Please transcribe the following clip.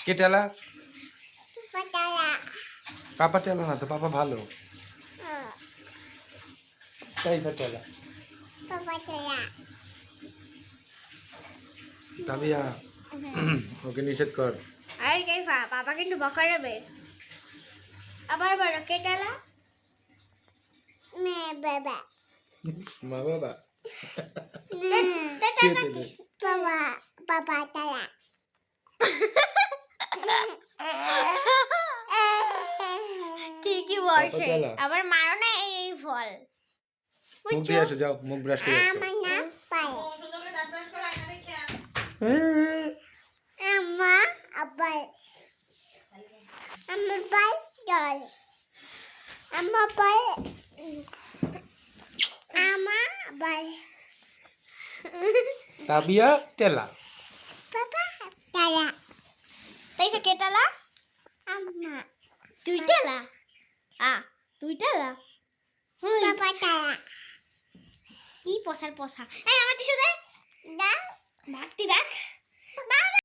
কে টেলা? পাতালা পাপা টেলা না তো, পাপা ভালো। তাই টেলা। পাতালা তাবিয়া ওকে নিষেধ কর। আই কাইফা পাপা কিন্তু বকা যাবে আবার বলো কেটালা মে বাবা মা বাবা বাবা বাবা তালা ঠিকই বলছে তালা। আবার মারো না এই ফল মুখ দিয়ে আসো, যাও মুখ ব্রাশ করে আসো। আমার না পায় হ্যাঁ। আমার আবার আমার পায় জল আমার পায় আমার আবার তাবিয়া টেলা। বাবা তালা তাই কে তালা আম্মা তুই তালা তুই তালা বাবা তালা কি পসার পসা এই আমার টিস্যু দে দাও ভাগতি ভাগ